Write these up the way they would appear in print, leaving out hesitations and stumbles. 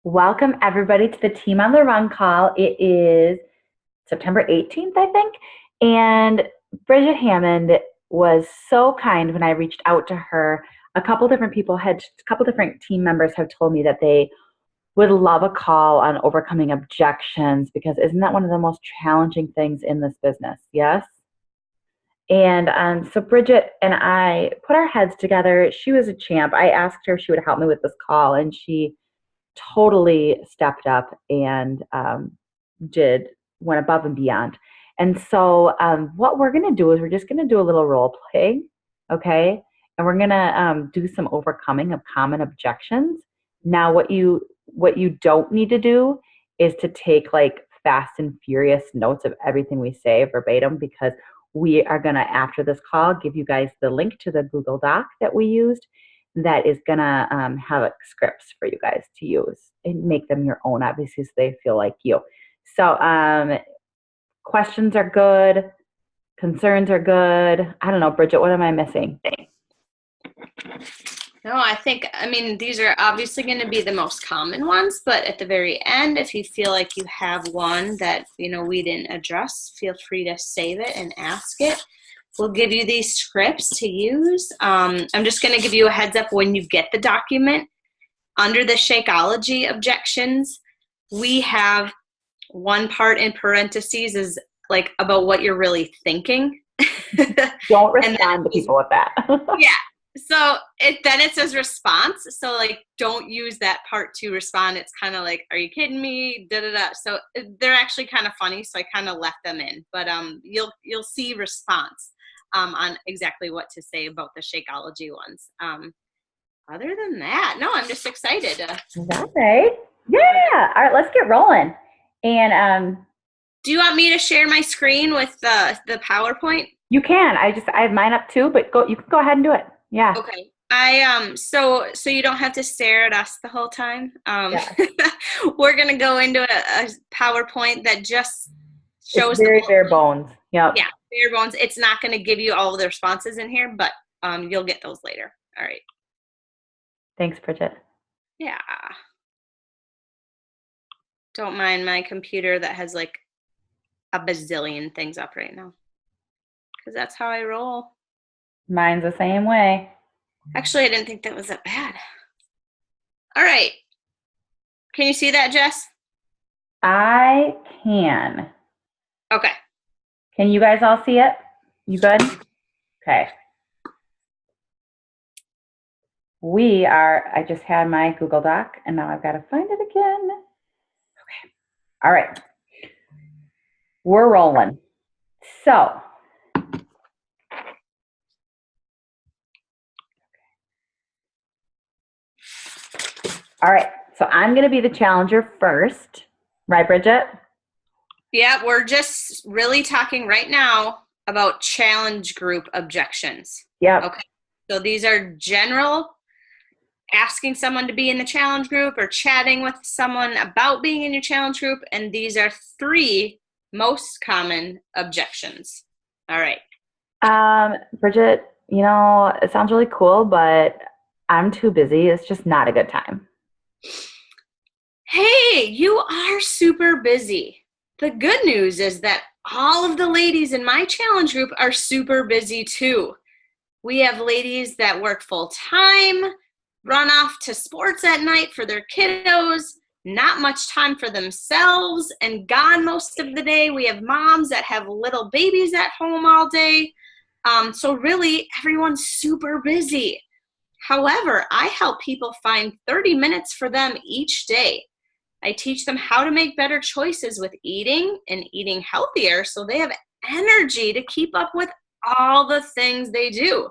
Welcome everybody to the Team on the Run call. It is September 18th, I think. And Bridget Hammond was so kind when I reached out to her. A couple different team members have told me that they would love a call on overcoming objections because isn't that one of the most challenging things in this business? Yes. And so Bridget and I put our heads together. She was a champ. I asked her if she would help me with this call, and she totally stepped up and did went above and beyond. And so what we're going to do is we're just going to do a little role play, okay? And we're going to do some overcoming of common objections. Now, what you don't need to do is to take like fast and furious notes of everything we say verbatim, because we are going to, after this call, give you guys the link to the Google Doc that we used that is going to have scripts for you guys to use and make them your own, obviously, so they feel like you. So questions are good. Concerns are good. I don't know, Bridget, what am I missing? No, I mean, these are obviously going to be the most common ones, but at the very end, if you feel like you have one that, we didn't address, feel free to save it and ask it. We'll give you these scripts to use. I'm just going to give you a heads up when you get the document. Under the Shakeology objections, we have one part in parentheses is like about what you're really thinking. Don't respond to people with that. Yeah. So then it says response. So like, don't use that part to respond. It's kind of like, are you kidding me? Da da da. So they're actually kind of funny. So I kind of left them in, but you'll see response on exactly what to say about the Shakeology ones. Other than that, no, I'm just excited. All right. Yeah. All right, let's get rolling. And do you want me to share my screen with the PowerPoint? You can. I have mine up too, but you can go ahead and do it. Yeah. Okay. So you don't have to stare at us the whole time. Yeah. We're gonna go into a PowerPoint that just shows it's very bare bones. Yep. Yeah, bare bones. It's not gonna give you all of the responses in here, but you'll get those later. All right. Thanks, Bridget. Yeah. Don't mind my computer that has like a bazillion things up right now, because that's how I roll. Mine's the same way. Actually, I didn't think that was that bad. All right. Can you see that, Jess? I can. Okay. Can you guys all see it? You good? Okay. I just had my Google Doc, and now I've got to find it again. Okay. All right. We're rolling. So, all right, so I'm going to be the challenger first. Right, Bridget? Yeah, we're just really talking right now about challenge group objections. Yeah. Okay. So these are general, asking someone to be in the challenge group or chatting with someone about being in your challenge group. And these are 3 most common objections. All right. Bridget, it sounds really cool, but I'm too busy. It's just not a good time. Hey, you are super busy. The good news is that all of the ladies in my challenge group are super busy too. We have ladies that work full time, run off to sports at night for their kiddos, not much time for themselves, and gone most of the day. We have moms that have little babies at home all day. So really, everyone's super busy. However, I help people find 30 minutes for them each day. I teach them how to make better choices with eating and eating healthier so they have energy to keep up with all the things they do.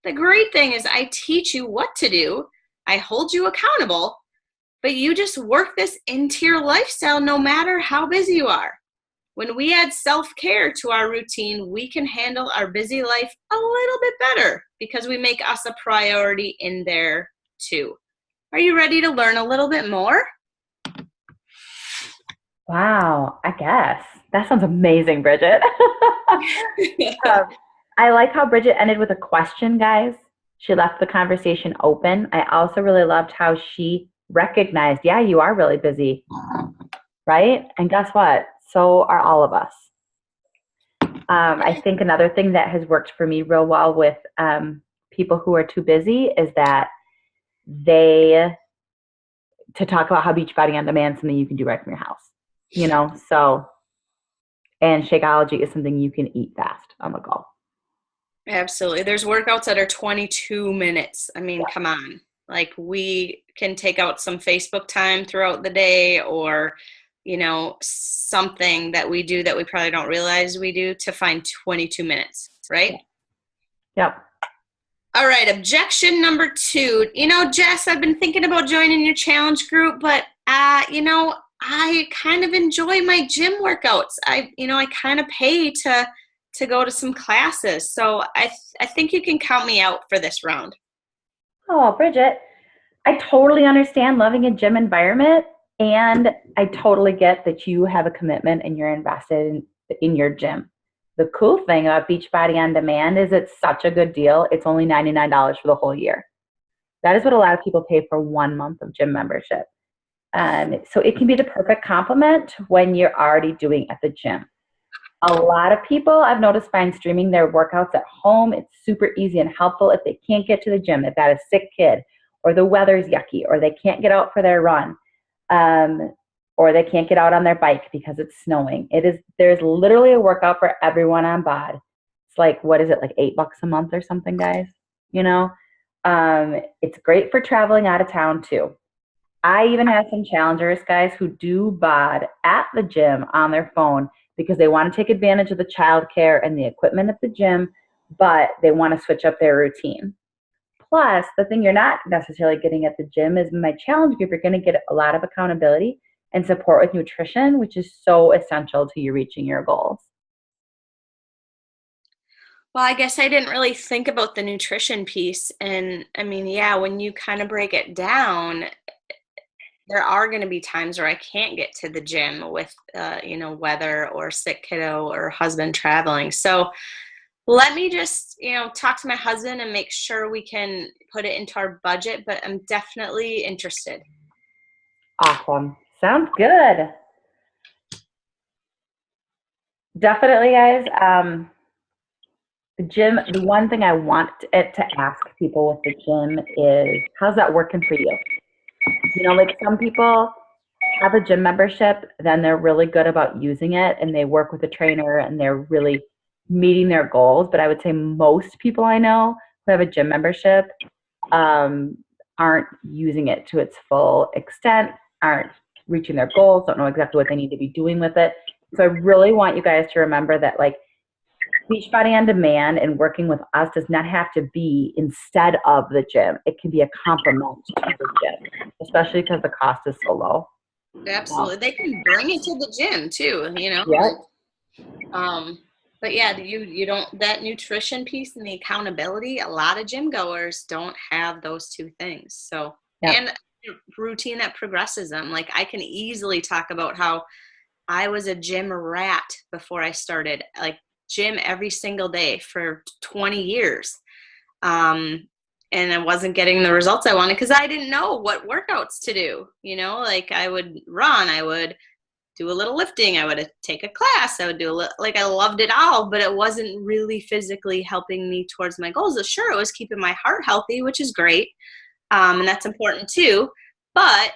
The great thing is I teach you what to do. I hold you accountable, but you just work this into your lifestyle no matter how busy you are. When we add self-care to our routine, we can handle our busy life a little bit better because we make us a priority in there too. Are you ready to learn a little bit more? Wow, I guess. That sounds amazing, Bridget. I like how Bridget ended with a question, guys. She left the conversation open. I also really loved how she recognized, yeah, you are really busy, right? And guess what? So are all of us. I think another thing that has worked for me real well with people who are too busy is that to talk about how Beachbody On Demand is something you can do right from your house, so, and Shakeology is something you can eat fast on the go. Absolutely. There's workouts that are 22 minutes. I mean, come on. Like, we can take out some Facebook time throughout the day, or, something that we do that we probably don't realize we do to find 22 minutes, right? Yep. All right. Objection number 2. Jess, I've been thinking about joining your challenge group, but, I kind of enjoy my gym workouts. I kind of pay to go to some classes. So I think you can count me out for this round. Oh, Bridget, I totally understand loving a gym environment, and I totally get that you have a commitment and you're invested in your gym. The cool thing about Beachbody On Demand is it's such a good deal. It's only $99 for the whole year. That is what a lot of people pay for 1 month of gym membership. So it can be the perfect complement when you're already doing at the gym. A lot of people I've noticed find streaming their workouts at home. It's super easy and helpful if they can't get to the gym. They've got a sick kid, or the weather's yucky, or they can't get out for their run, or they can't get out on their bike because it's snowing. There's literally a workout for everyone on bod. It's like, what is it, like $8 a month or something, guys? It's great for traveling out of town too. I even have some challengers, guys, who do bod at the gym on their phone because they want to take advantage of the childcare and the equipment at the gym, but they want to switch up their routine. Plus, the thing you're not necessarily getting at the gym is in my challenge group, you're going to get a lot of accountability and support with nutrition, which is so essential to you reaching your goals. Well, I guess I didn't really think about the nutrition piece. And I mean, yeah, when you kind of break it down, there are going to be times where I can't get to the gym with, weather or sick kiddo or husband traveling. So let me just, talk to my husband and make sure we can put it into our budget, but I'm definitely interested. Awesome. Sounds good. Definitely, guys. The gym, the one thing I want it to ask people with the gym is, how's that working for you? Like some people have a gym membership, then they're really good about using it and they work with a trainer and they're really meeting their goals. But I would say most people I know who have a gym membership aren't using it to its full extent, aren't reaching their goals, don't know exactly what they need to be doing with it. So I really want you guys to remember that, like, Beachbody On Demand and working with us does not have to be instead of the gym. It can be a complement to the gym, especially because the cost is so low. Absolutely. They can bring it to the gym too, Yeah. But yeah, you don't, that nutrition piece and the accountability, a lot of gym goers don't have those two things. So, Yep. And routine that progresses them. Like, I can easily talk about how I was a gym rat before I started, like, gym every single day for 20 years. And I wasn't getting the results I wanted because I didn't know what workouts to do. Like, I would run, I would do a little lifting, I would take a class, I would do I loved it all, but it wasn't really physically helping me towards my goals. Sure, it was keeping my heart healthy, which is great. And that's important too. But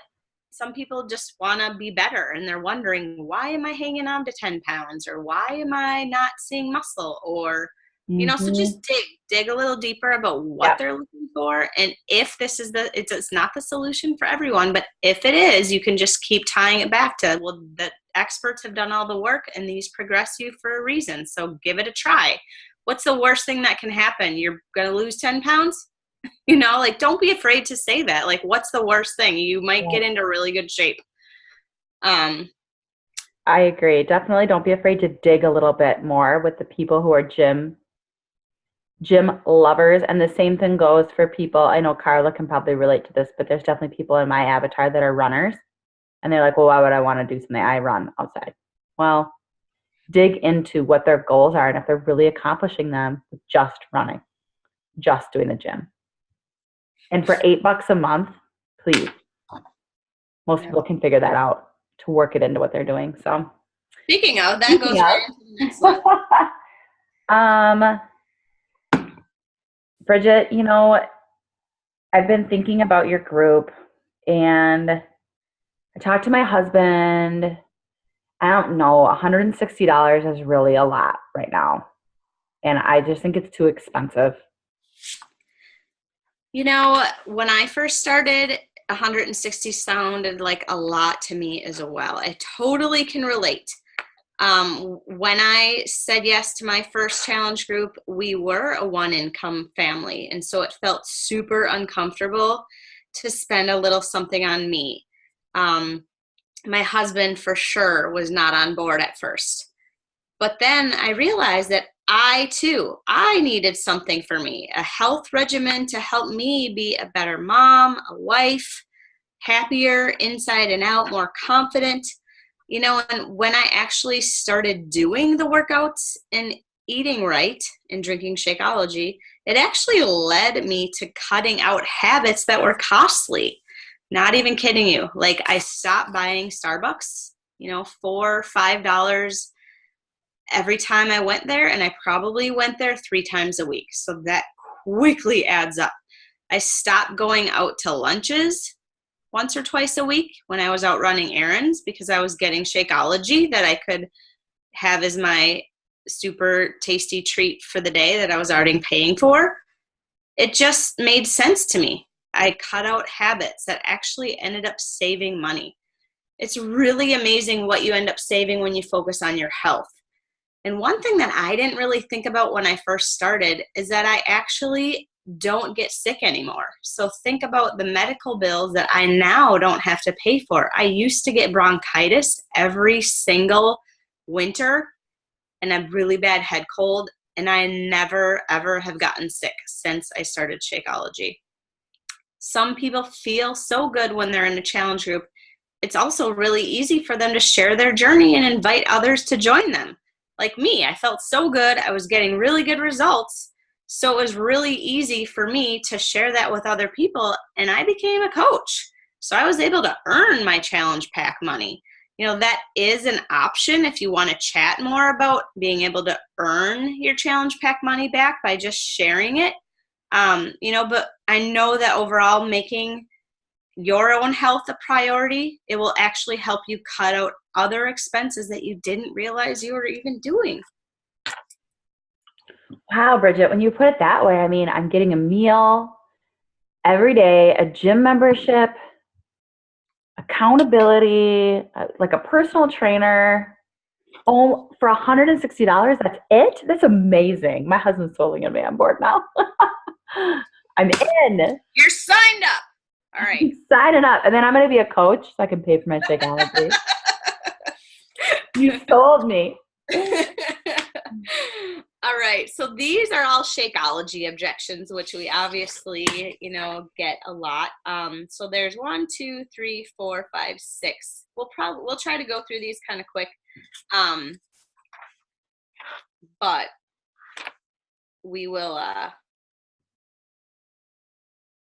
some people just want to be better and they're wondering, why am I hanging on to 10 pounds, or why am I not seeing muscle, or, so just dig a little deeper about what they're looking for. And if this is it's not the solution for everyone, but if it is, you can just keep tying it back to, well, the experts have done all the work and these progress you for a reason. So give it a try. What's the worst thing that can happen? You're going to lose 10 pounds? Don't be afraid to say that. Like, what's the worst thing? You might get into really good shape. I agree. Definitely don't be afraid to dig a little bit more with the people who are gym lovers. And the same thing goes for people. I know Carla can probably relate to this, but there's definitely people in my avatar that are runners. And they're like, well, why would I want to do something? I run outside. Well, dig into what their goals are and if they're really accomplishing them with just running, just doing the gym. And for $8 a month, please most Yeah. people can figure that out to work it into what they're doing. So Speaking of, that speaking goes right into the next one. of, Bridget, I've been thinking about your group, and I talked to my husband. I don't know, $160 is really a lot right now. And I just think it's too expensive. When I first started, 160 sounded like a lot to me as well. I totally can relate. When I said yes to my first challenge group, we were a one-income family, and so it felt super uncomfortable to spend a little something on me. My husband for sure was not on board at first. But then I realized that I needed something for me, a health regimen to help me be a better mom, a wife, happier inside and out, more confident. And when I actually started doing the workouts and eating right and drinking Shakeology, it actually led me to cutting out habits that were costly. Not even kidding you. Like, I stopped buying Starbucks, $4, $5 every time I went there, and I probably went there 3 times a week. So that quickly adds up. I stopped going out to lunches once or twice a week when I was out running errands because I was getting Shakeology that I could have as my super tasty treat for the day that I was already paying for. It just made sense to me. I cut out habits that actually ended up saving money. It's really amazing what you end up saving when you focus on your health. And one thing that I didn't really think about when I first started is that I actually don't get sick anymore. So think about the medical bills that I now don't have to pay for. I used to get bronchitis every single winter and a really bad head cold, and I never, ever have gotten sick since I started Shakeology. Some people feel so good when they're in a challenge group. It's also really easy for them to share their journey and invite others to join them. Like me, I felt so good. I was getting really good results. So it was really easy for me to share that with other people, and I became a coach. So I was able to earn my challenge pack money. That is an option if you want to chat more about being able to earn your challenge pack money back by just sharing it. But I know that overall, making your own health a priority, it will actually help you cut out other expenses that you didn't realize you were even doing. Wow, Bridget, when you put it that way, I mean, I'm getting a meal every day, a gym membership, accountability, like a personal trainer. Oh, for $160, that's it? That's amazing. My husband's totally going to be on board now. I'm in. You're signed up. All right. Signing up. And then I'm going to be a coach so I can pay for my Shakeology. You sold me. All right. So these are all Shakeology objections, which we obviously, get a lot. So there's 1, 2, 3, 4, 5, 6. We'll try to go through these kind of quick. But we will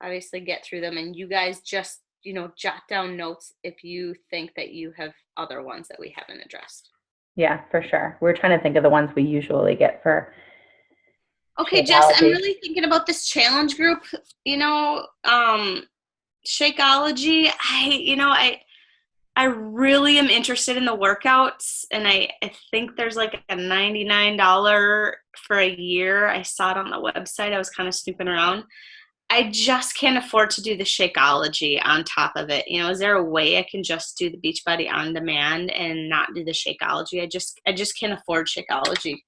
obviously get through them, and you guys just, jot down notes if you think that you have other ones that we haven't addressed. Yeah, for sure. We're trying to think of the ones we usually get for. Okay, Jess, I'm really thinking about this challenge group, Shakeology. I really am interested in the workouts, and I think there's like a $99 for a year. I saw it on the website. I was kind of snooping around. I just can't afford to do the Shakeology on top of it. Is there a way I can just do the Beachbody on demand and not do the Shakeology? I just can't afford Shakeology.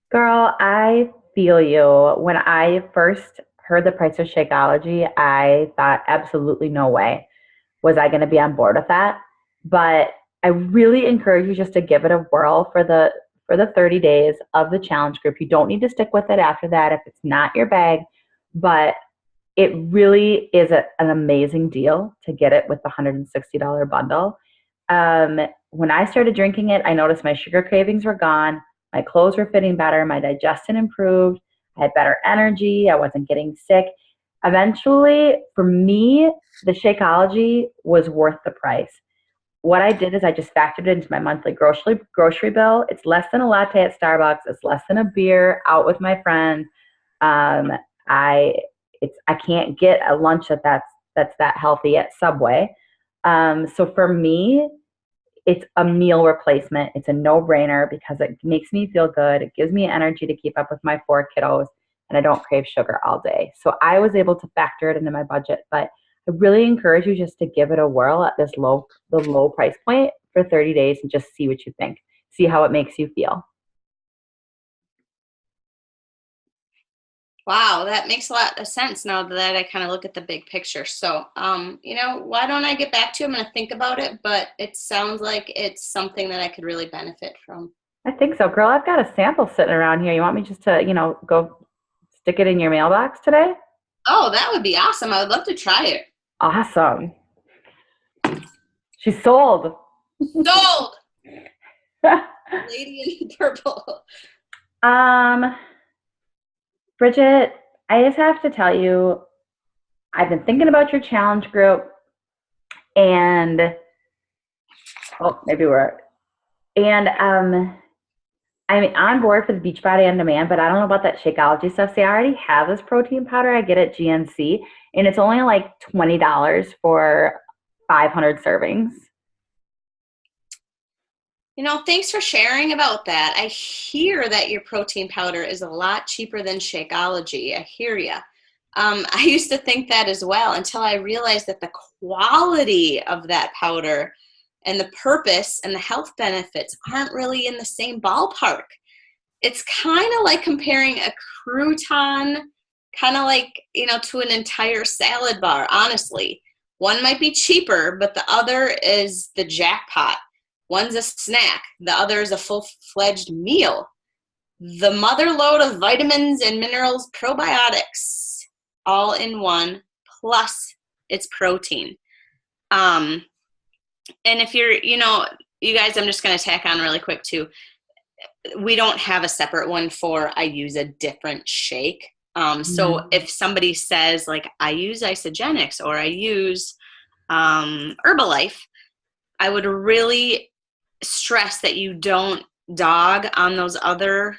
Girl, I feel you. When I first heard the price of Shakeology, I thought absolutely no way was I going to be on board with that. But I really encourage you just to give it a whirl for the 30 days of the challenge group. You don't need to stick with it after that if it's not your bag, but it really is an amazing deal to get it with the $160 bundle. When I started drinking it, I noticed my sugar cravings were gone. My clothes were fitting better. My digestion improved. I had better energy. I wasn't getting sick. Eventually, for me, the Shakeology was worth the price. What I did is I just factored it into my monthly grocery bill. It's less than a latte at Starbucks. It's less than a beer out with my friends. Um, I I can't get a lunch that's that healthy at Subway. So for me, it's a meal replacement. It's a no-brainer because it makes me feel good. It gives me energy to keep up with my 4 kiddos, and I don't crave sugar all day. So I was able to factor it into my budget, but I really encourage you just to give it a whirl at the low price point for 30 days and just see what you think. See how it makes you feel. Wow, that makes a lot of sense now that I kind of look at the big picture. So, why don't I get back to you? I'm going to think about it, but it sounds like it's something that I could really benefit from. I think so, girl. I've got a sample sitting around here. You want me just to, go stick it in your mailbox today? Oh, that would be awesome. I would love to try it. Awesome. She's sold. Sold! Lady in purple. Bridget, I just have to tell you, I've been thinking about your challenge group, and maybe I'm on board for the Beachbody On Demand, but I don't know about that Shakeology stuff. See, I already have this protein powder I get at GNC, and it's only like $20 for 500 servings. Thanks for sharing about that. I hear that your protein powder is a lot cheaper than Shakeology. I hear ya. I used to think that as well until I realized that the quality of that powder and the purpose and the health benefits aren't really in the same ballpark. It's kind of like comparing a crouton, kind of like, to an entire salad bar, honestly. One might be cheaper, but the other is the jackpot. One's a snack, the other is a full-fledged meal. The mother load of vitamins and minerals, probiotics, all in one, plus it's protein. And if you're, you guys, I'm just going to tack on really quick too. We don't have a separate one for I use a different shake. So if somebody says like I use Isogenics or I use Herbalife, I would really stress that you don't dog on those other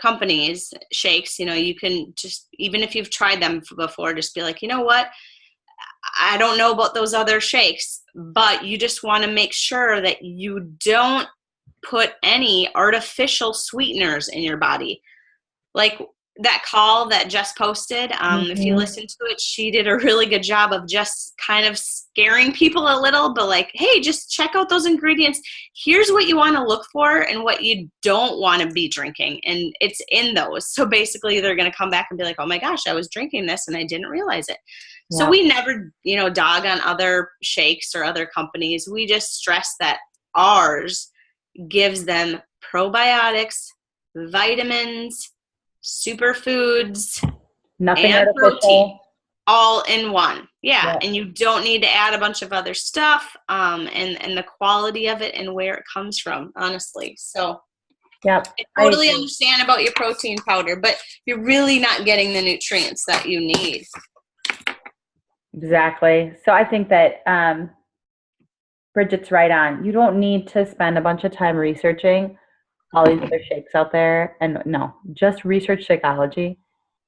companies shakes. You can just, even if you've tried them before, just be like, you know what, I don't know about those other shakes, but you just want to make sure that you don't put any artificial sweeteners in your body. Like that call that Jess posted, if you listen to it, she did a really good job of just kind of scaring people a little, but like, hey, just check out those ingredients. Here's what you want to look for and what you don't want to be drinking. And it's in those. So basically they're going to come back and be like, oh my gosh, I was drinking this and I didn't realize it. Yeah. So we never, dog on other shakes or other companies. We just stress that ours gives them probiotics, vitamins, superfoods, nothing and artificial. Protein, all in one. Yeah, and you don't need to add a bunch of other stuff, and the quality of it and where it comes from, honestly. So I totally understand about your protein powder, but you're really not getting the nutrients that you need. Exactly. So I think that Bridget's right on. You don't need to spend a bunch of time researching all these other shakes out there. And no, just research Shakeology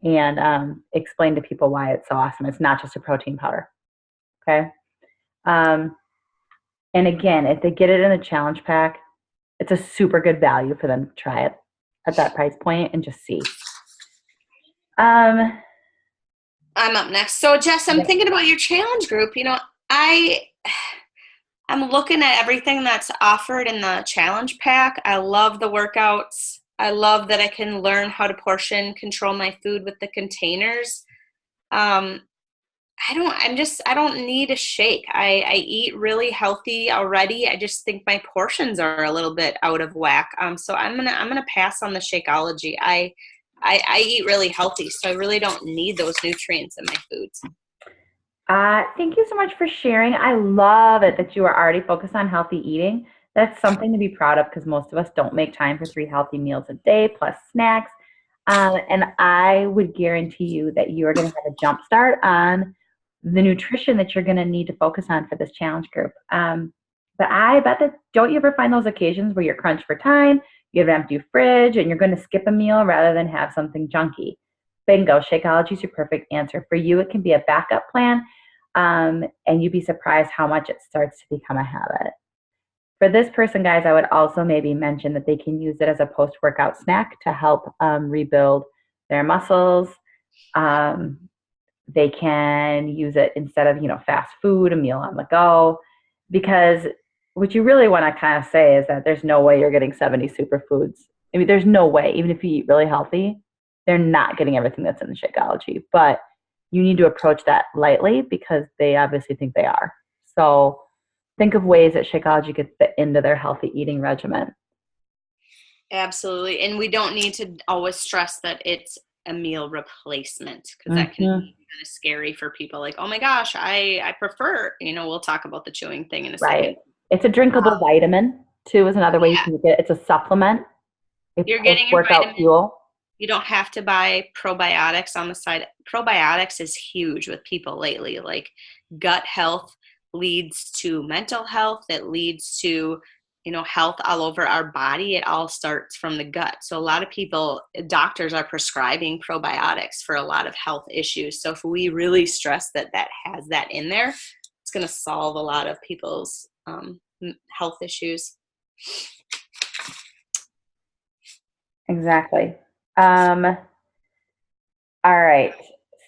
and explain to people why it's so awesome. It's not just a protein powder. Okay. And again, if they get it in a challenge pack, it's a super good value for them to try it at that price point and just see. I'm up next. So Jess, I'm thinking about your challenge group. I'm looking at everything that's offered in the challenge pack. I love the workouts. I love that I can learn how to portion control my food with the containers. I don't need a shake. I eat really healthy already. I just think my portions are a little bit out of whack. So I'm gonna pass on the Shakeology. I eat really healthy, so I really don't need those nutrients in my foods. Thank you so much for sharing. I love it that you are already focused on healthy eating. That's something to be proud of because most of us don't make time for 3 healthy meals a day plus snacks. And I would guarantee you that you are going to have a jump start on the nutrition that you're going to need to focus on for this challenge group. But I bet that, don't you ever find those occasions where you're crunched for time, you have an empty fridge, and you're going to skip a meal rather than have something junky? Bingo, Shakeology is your perfect answer. For you, it can be a backup plan, and you'd be surprised how much it starts to become a habit. For this person, guys, I would also maybe mention that they can use it as a post-workout snack to help rebuild their muscles. They can use it instead of, fast food, a meal on the go, because what you really want to kind of say is that there's no way you're getting 70 superfoods. I mean, there's no way, even if you eat really healthy, they're not getting everything that's in the Shakeology. But you need to approach that lightly because they obviously think they are. So think of ways that Shakeology could fit into their healthy eating regimen. Absolutely. And we don't need to always stress that it's a meal replacement, because that can be kind of scary for people. Like, oh my gosh, I prefer, we'll talk about the chewing thing in a second. Right. It's a drinkable vitamin, too, is another way you can get it. It's a supplement. You're getting your workout vitamin. fuel. You don't have to buy probiotics on the side. Probiotics is huge with people lately. Like, gut health leads to mental health. It leads to, health all over our body. It all starts from the gut. So a lot of people, doctors are prescribing probiotics for a lot of health issues. So if we really stress that has that in there, it's going to solve a lot of people's health issues. Exactly. All right.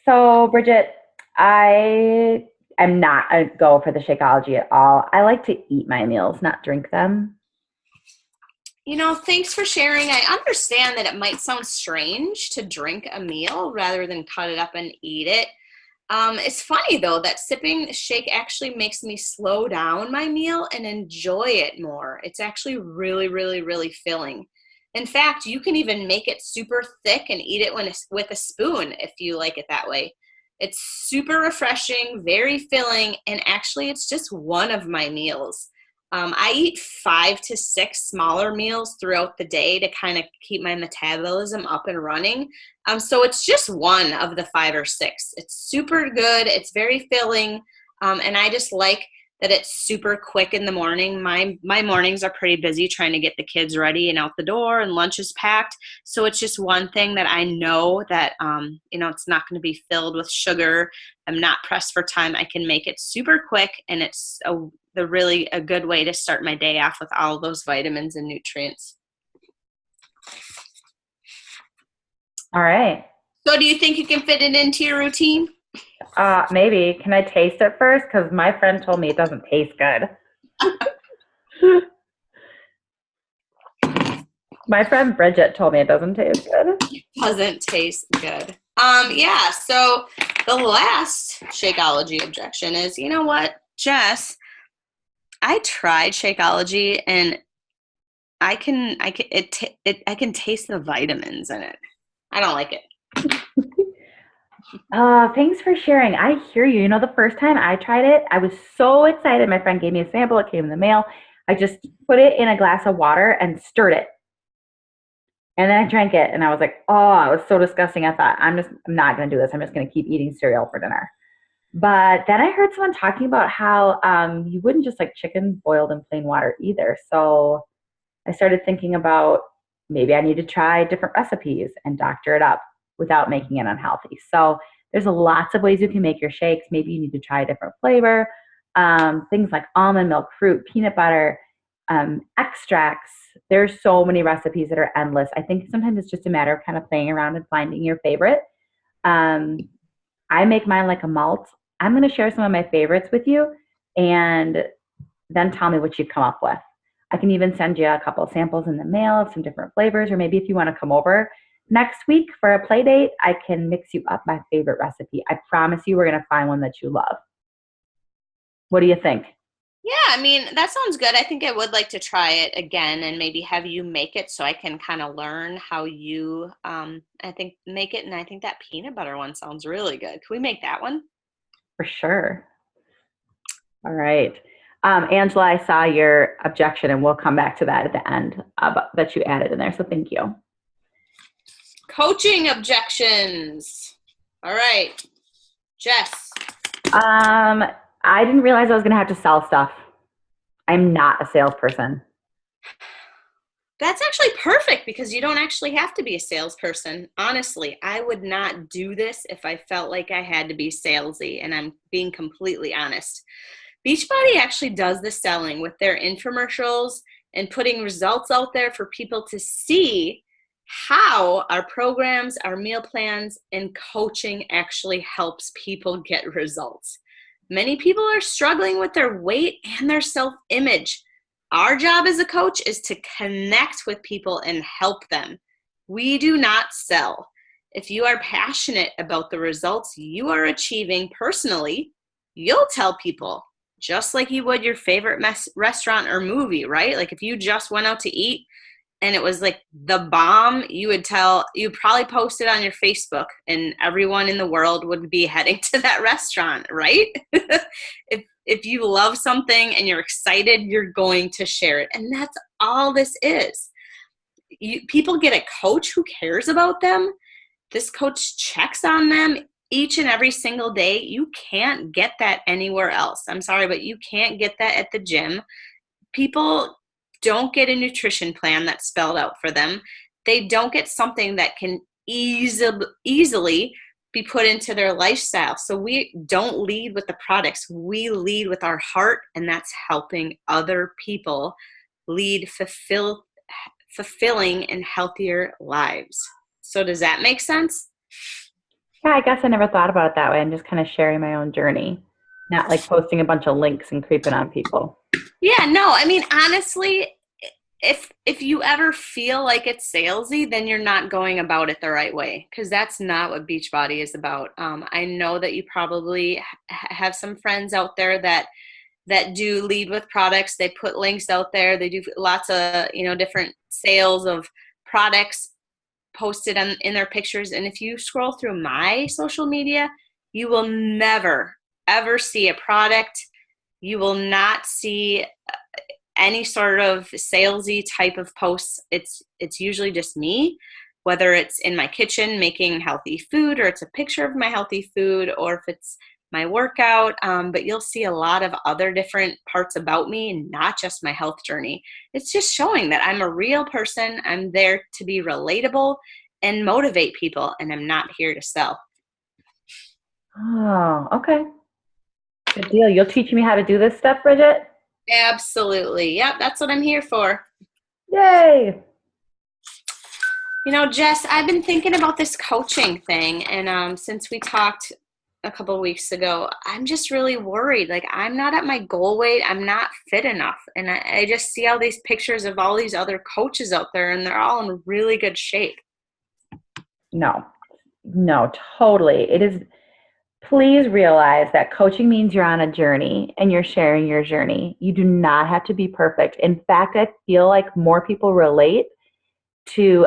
So, Bridget, I am not a go for the Shakeology at all. I like to eat my meals, not drink them. Thanks for sharing. I understand that it might sound strange to drink a meal rather than cut it up and eat it. It's funny, though, that sipping shake actually makes me slow down my meal and enjoy it more. It's actually really, really, really filling. In fact, you can even make it super thick and eat it with a spoon if you like it that way. It's super refreshing, very filling, and actually it's just one of my meals. I eat 5 to 6 smaller meals throughout the day to kind of keep my metabolism up and running. So it's just one of the 5 or 6. It's super good. It's very filling. And I just like that it's super quick in the morning. My mornings are pretty busy trying to get the kids ready and out the door, and lunch is packed. So it's just one thing that I know that, it's not going to be filled with sugar. I'm not pressed for time. I can make it super quick, and it's really a good way to start my day off with all those vitamins and nutrients. All right. So do you think you can fit it into your routine? Maybe. Can I taste it first? Because my friend told me it doesn't taste good. My friend Bridget told me it doesn't taste good. It doesn't taste good. Yeah, so the last Shakeology objection is, you know what, Jess? I tried Shakeology and I can taste the vitamins in it. I don't like it. Thanks for sharing. I hear you. The first time I tried it, I was so excited. My friend gave me a sample. It came in the mail. I just put it in a glass of water and stirred it. And then I drank it, and I was like, oh, it was so disgusting. I thought, I'm not going to do this. I'm just going to keep eating cereal for dinner. But then I heard someone talking about how you wouldn't just like chicken boiled in plain water either. So I started thinking about maybe I need to try different recipes and doctor it up without making it unhealthy. So there's lots of ways you can make your shakes. Maybe you need to try a different flavor. Things like almond milk, fruit, peanut butter, extracts. There's so many recipes that are endless. I think sometimes it's just a matter of kind of playing around and finding your favorite. I make mine like a malt. I'm going to share some of my favorites with you and then tell me what you come up with. I can even send you a couple of samples in the mail of some different flavors, or maybe if you want to come over next week for a play date, I can mix you up my favorite recipe. I promise you we're going to find one that you love. What do you think? Yeah, I mean, that sounds good. I think I would like to try it again and maybe have you make it so I can kind of learn how you, make it. And I think that peanut butter one sounds really good. Can we make that one? For sure. All right. Angela, I saw your objection, and we'll come back to that at the end that you added in there. So thank you. coaching objections. All right, Jess. I didn't realize I was going to have to sell stuff. I'm not a salesperson. That's actually perfect because you don't actually have to be a salesperson. Honestly, I would not do this if I felt like I had to be salesy, and I'm being completely honest. Beachbody actually does the selling with their infomercials and putting results out there for people to see how our programs, our meal plans, and coaching actually helps people get results. Many people are struggling with their weight and their self-image. Our job as a coach is to connect with people and help them. We do not sell. If you are passionate about the results you are achieving personally, you'll tell people, just like you would your favorite restaurant or movie, right? Like if you just went out to eat and it was like the bomb, you'd probably post it on your Facebook and everyone in the world would be heading to that restaurant, right? If you love something and you're excited, you're going to share it. And that's all this is. People get a coach who cares about them. This coach checks on them each and every single day. You can't get that anywhere else. I'm sorry, but you can't get that at the gym. People don't get a nutrition plan that's spelled out for them. They don't get something that can easily be put into their lifestyle. So we don't lead with the products. We lead with our heart, and that's helping other people lead fulfilling and healthier lives. So does that make sense? Yeah, I guess I never thought about it that way. I'm just kind of sharing my own journey, not like posting a bunch of links and creeping on people. Yeah, no, I mean, honestly, if you ever feel like it's salesy, then you're not going about it the right way, because that's not what Beachbody is about. I know that you probably have some friends out there that do lead with products. They put links out there. They do lots of different sales of products posted in their pictures. And if you scroll through my social media, you will never ever see a product. You will not see any sort of salesy type of posts. It's usually just me, whether it's in my kitchen making healthy food, or it's a picture of my healthy food, or if it's my workout. But you'll see a lot of other different parts about me, and not just my health journey. It's just showing that I'm a real person. I'm there to be relatable and motivate people, and I'm not here to sell. Oh, okay. Good deal. You'll teach me how to do this stuff, Bridget? Absolutely. Yep, that's what I'm here for. Yay. Jess, I've been thinking about this coaching thing, and since we talked a couple of weeks ago, I'm just really worried. Like, I'm not at my goal weight. I'm not fit enough. And I just see all these pictures of all these other coaches out there, and they're all in really good shape. No, totally. It is. Please realize that coaching means you're on a journey and you're sharing your journey. You do not have to be perfect. In fact, I feel like more people relate to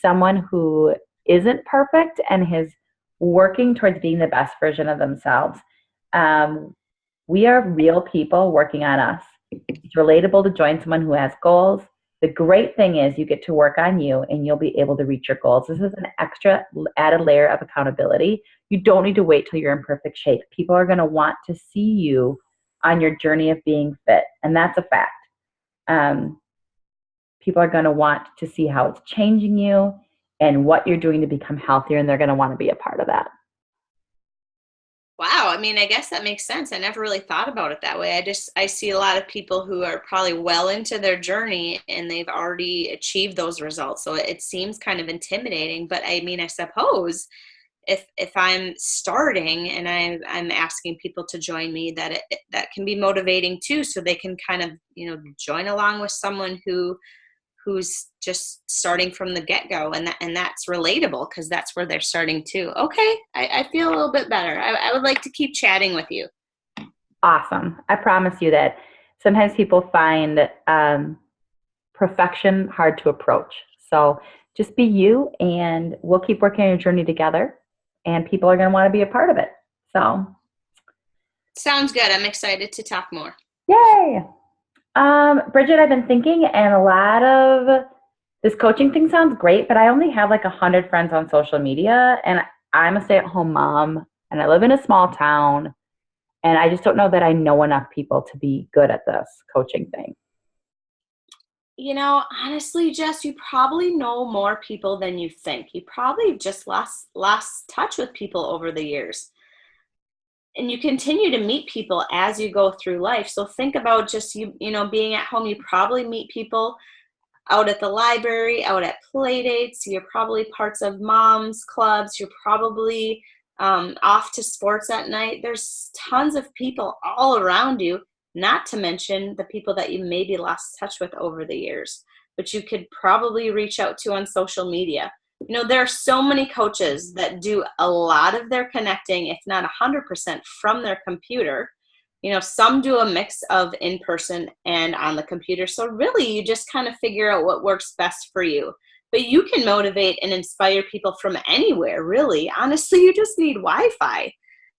someone who isn't perfect and is working towards being the best version of themselves. We are real people working on us. It's relatable to join someone who has goals. The great thing is you get to work on you and you'll be able to reach your goals. This is an extra added layer of accountability. You don't need to wait till you're in perfect shape. People are going to want to see you on your journey of being fit, and that's a fact. People are going to want to see how it's changing you and what you're doing to become healthier, and they're going to want to be a part of that. Wow. I mean, I guess that makes sense. I never really thought about it that way. I see a lot of people who are probably well into their journey and they've already achieved those results. So it seems kind of intimidating, but I mean, I suppose if I'm starting and I'm asking people to join me, that can be motivating too. So they can kind of, join along with someone who's just starting from the get-go, and that's relatable because that's where they're starting too. Okay, I feel a little bit better. I would like to keep chatting with you. Awesome. I promise you that sometimes people find perfection hard to approach. So just be you, and we'll keep working on your journey together, and people are going to want to be a part of it. So sounds good. I'm excited to talk more. Yay. Bridget, I've been thinking, and a lot of This coaching thing sounds great, but I only have like 100 friends on social media, and I'm a stay-at-home mom, and I live in a small town, and I just don't know that I know enough people to be good at this coaching thing. Honestly, Jess, you probably know more people than you think. You probably just lost touch with people over the years. And you continue to meet people as you go through life. So think about just being at home. You probably meet people out at the library, out at play dates. You're probably parts of mom's clubs. You're probably off to sports at night. There's tons of people all around you, not to mention the people that you maybe lost touch with over the years, but you could probably reach out to on social media. There are so many coaches that do a lot of their connecting, if not 100% from their computer. Some do a mix of in person and on the computer. So really, you just kind of figure out what works best for you. But you can motivate and inspire people from anywhere, really. Honestly, you just need Wi-Fi.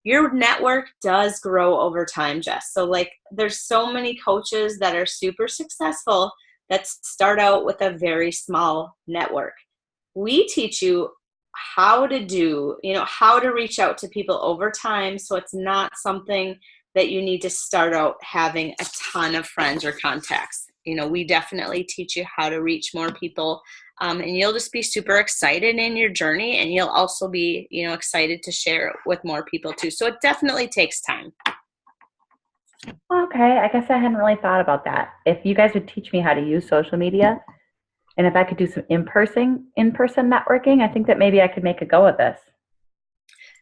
Your network does grow over time, Jess. So there's so many coaches that are super successful that start out with a very small network. We teach you how to reach out to people over time, so it's not something that you need to start out having a ton of friends or contacts. We definitely teach you how to reach more people, and you'll just be super excited in your journey, and you'll also be, excited to share it with more people too. So it definitely takes time. Okay, I guess I hadn't really thought about that. If you guys would teach me how to use social media, and if I could do some in-person networking, I think that maybe I could make a go of this.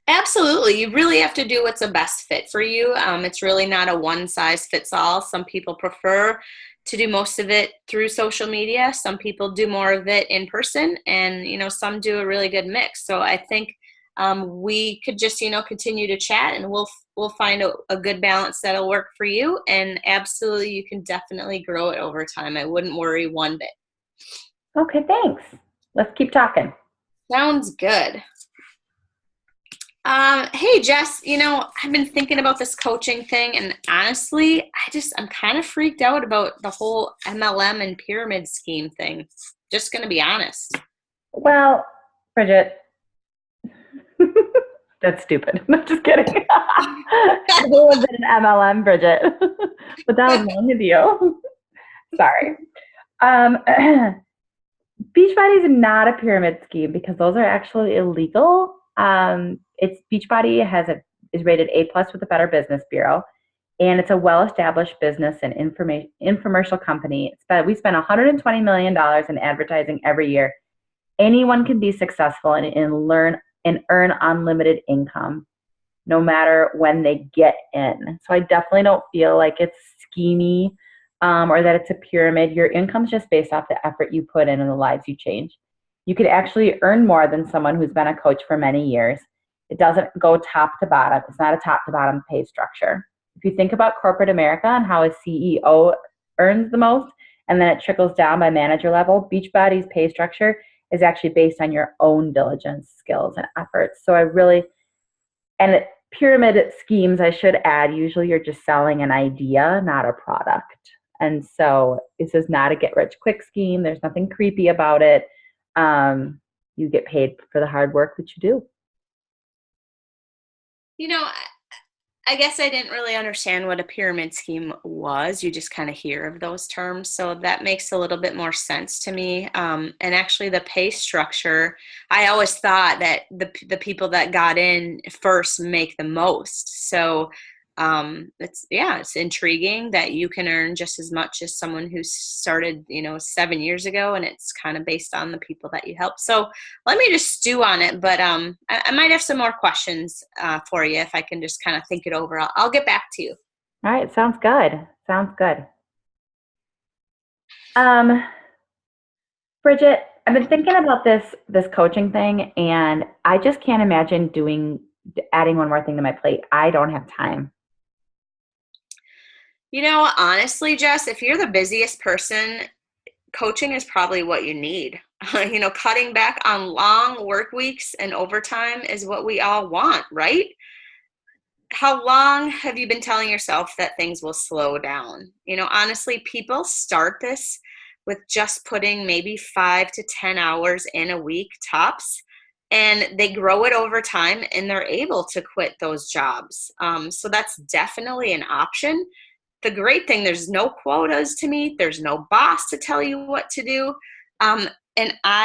Absolutely. You really have to do what's the best fit for you. It's really not a one size fits all. Some people prefer to do most of it through social media. Some people do more of it in person, and some do a really good mix. So I think we could just continue to chat, and we'll find a good balance that'll work for you. And absolutely, you can definitely grow it over time. I wouldn't worry one bit. Okay, thanks. Let's keep talking. Sounds good. Hey Jess, I've been thinking about this coaching thing, and honestly, I'm kind of freaked out about the whole MLM and pyramid scheme thing. Just gonna be honest. Well, Bridget, that's stupid. No, just kidding. Who was in an MLM, Bridget? What the hell's wrong with you? Sorry. Beachbody is not a pyramid scheme because those are actually illegal. It's Beachbody is rated A+ with the Better Business Bureau, and it's a well-established business and infomercial company. We spend $120 million in advertising every year. Anyone can be successful and learn and earn unlimited income, no matter when they get in. So I definitely don't feel like it's schemy or that it's a pyramid. Your income's just based off the effort you put in and the lives you change. You could actually earn more than someone who's been a coach for many years. It doesn't go top to bottom. It's not a top to bottom pay structure. If you think about corporate America and how a CEO earns the most, and then it trickles down by manager level, Beachbody's pay structure is actually based on your own diligence, skills, and efforts. So pyramid schemes, I should add, usually you're just selling an idea, not a product. And so this is not a get rich quick scheme. There's nothing creepy about it. You get paid for the hard work that you do. I guess I didn't really understand what a pyramid scheme was. You just kind of hear of those terms. So that makes a little bit more sense to me. And actually the pay structure, I always thought that the people that got in first make the most. So it's intriguing that you can earn just as much as someone who started 7 years ago, and it's kind of based on the people that you help. So let me just stew on it, but I might have some more questions for you if I can just kind of think it over. I'll get back to you. All right, sounds good. Bridget, I've been thinking about this coaching thing, and I just can't imagine adding one more thing to my plate. I don't have time. Honestly, Jess, if you're the busiest person, coaching is probably what you need. Cutting back on long work weeks and overtime is what we all want, right? How long have you been telling yourself that things will slow down? Honestly, people start this with just putting maybe 5 to 10 hours in a week tops. And they grow it over time and they're able to quit those jobs. So that's definitely an option. The great thing, there's no quotas to meet. There's no boss to tell you what to do. And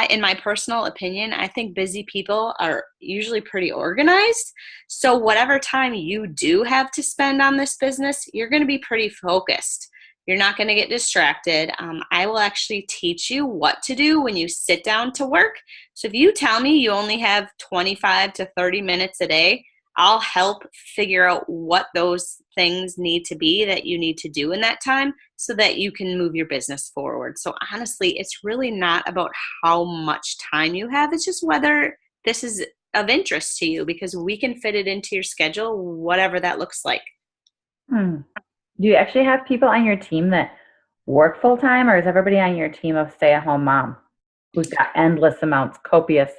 in my personal opinion, I think busy people are usually pretty organized. So whatever time you do have to spend on this business, you're going to be pretty focused. You're not going to get distracted. I will actually teach you what to do when you sit down to work. So if you tell me you only have 25 to 30 minutes a day, I'll help figure out what those things need to be that you need to do in that time so that you can move your business forward. So honestly, it's really not about how much time you have. It's just whether this is of interest to you, because we can fit it into your schedule, whatever that looks like. Do you actually have people on your team that work full time, or is everybody on your team a stay-at-home mom who's got endless amounts, copious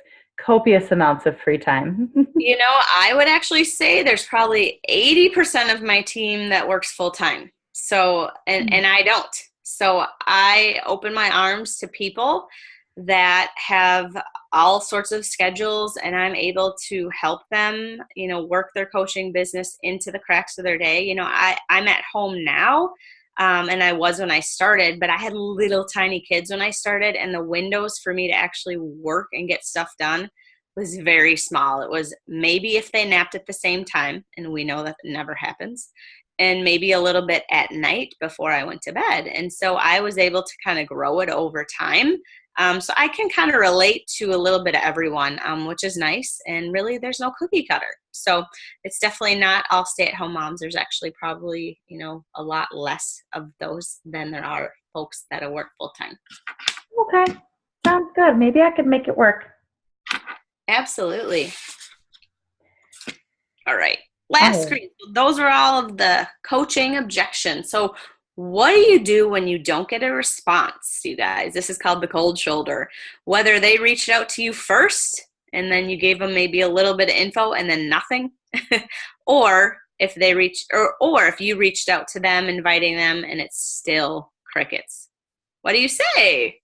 amounts of free time? I would actually say there's probably 80% of my team that works full time. So, and I don't. So I open my arms to people that have all sorts of schedules, and I'm able to help them, work their coaching business into the cracks of their day. I'm at home now. And I was when I started, but I had little tiny kids when I started, and the windows for me to actually work and get stuff done was very small. It was maybe if they napped at the same time, and we know that never happens, and maybe a little bit at night before I went to bed. And so I was able to kind of grow it over time. So I can kind of relate to a little bit of everyone, which is nice. And really, there's no cookie cutter. So it's definitely not all stay-at-home moms. There's actually probably, a lot less of those than there are folks that work full-time. Okay. Sounds good. Maybe I could make it work. Absolutely. All right. Last screen. Those are all of the coaching objections. So what do you do when you don't get a response, you guys? This is called the cold shoulder. Whether they reached out to you first and then you gave them maybe a little bit of info and then nothing, or if you reached out to them, inviting them, and it's still crickets. What do you say?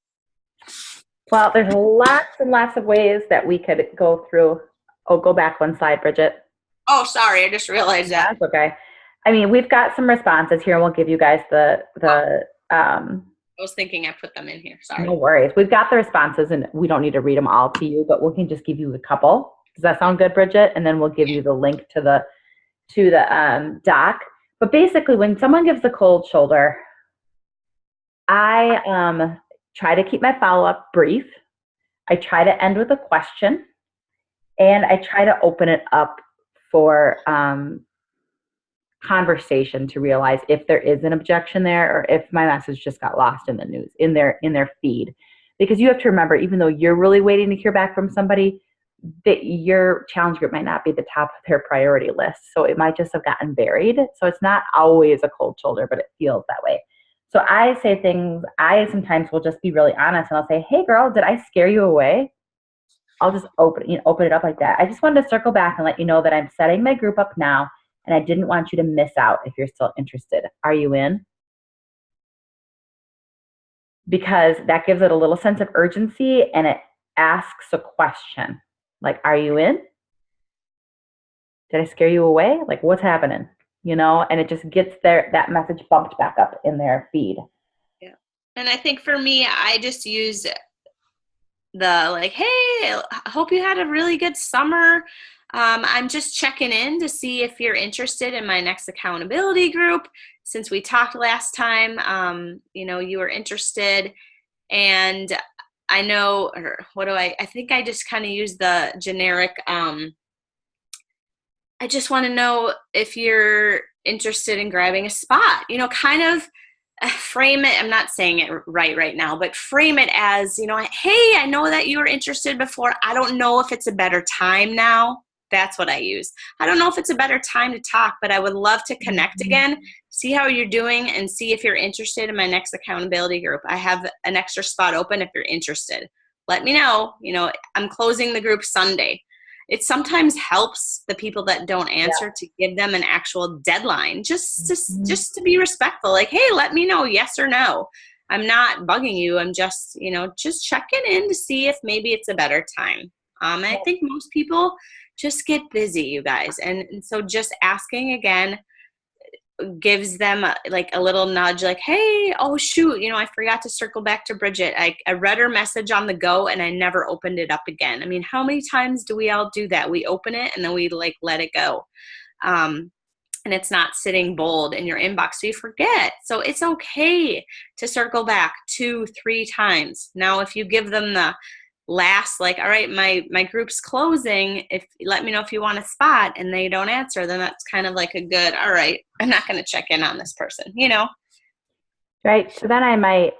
Well, there's lots and lots of ways that we could go through. Oh, go back one slide, Bridget. Oh, sorry. I just realized that. That's okay. I mean, we've got some responses here, and we'll give you guys I was thinking I put them in here. Sorry. No worries. We've got the responses, and we don't need to read them all to you, but we can just give you a couple. Does that sound good, Bridget? And then we'll give you the link to the doc. But basically, when someone gives a cold shoulder, I try to keep my follow-up brief. I try to end with a question, and I try to open it up for conversation to realize if there is an objection there, or if my message just got lost in the news, in their feed. Because you have to remember, even though you're really waiting to hear back from somebody, that your challenge group might not be the top of their priority list. So it might just have gotten buried. So it's not always a cold shoulder, but it feels that way. So I say things, I sometimes will just be really honest, and I'll say, hey girl, did I scare you away? I'll just open it up like that. I just wanted to circle back and let you know that I'm setting my group up now, and I didn't want you to miss out if you're still interested. Are you in? Because that gives it a little sense of urgency, and it asks a question. Like, are you in? Did I scare you away? Like, what's happening? And it just gets that message bumped back up in their feed. Yeah. And I think for me, I just use the hey, I hope you had a really good summer. I'm just checking in to see if you're interested in my next accountability group. Since we talked last time, you were interested, and I know, I think I just kind of use the generic, I just want to know if you're interested in grabbing a spot, kind of frame it. I'm not saying it right now, but frame it as, hey, I know that you were interested before. I don't know if it's a better time now. That's what I use. I don't know if it's a better time to talk, but I would love to connect again, see how you're doing, and see if you're interested in my next accountability group. I have an extra spot open if you're interested. Let me know. I'm closing the group Sunday. It sometimes helps the people that don't answer to give them an actual deadline, just to be respectful. Like, hey, let me know, yes or no. I'm not bugging you. I'm just, just checking in to see if maybe it's a better time. And I think most people just get busy, you guys. And so just asking again gives them like a little nudge, like, hey, oh shoot, I forgot to circle back to Bridget. I read her message on the go and I never opened it up again. I mean, how many times do we all do that? We open it and then we like let it go. And it's not sitting bold in your inbox, so you forget. So it's okay to circle back 2-3 times. Now, if you give them the last, like, all right, my group's closing, if let me know if you want a spot, and they don't answer, then that's kind of like a good, all right, I'm not going to check in on this person, Right. So then I might,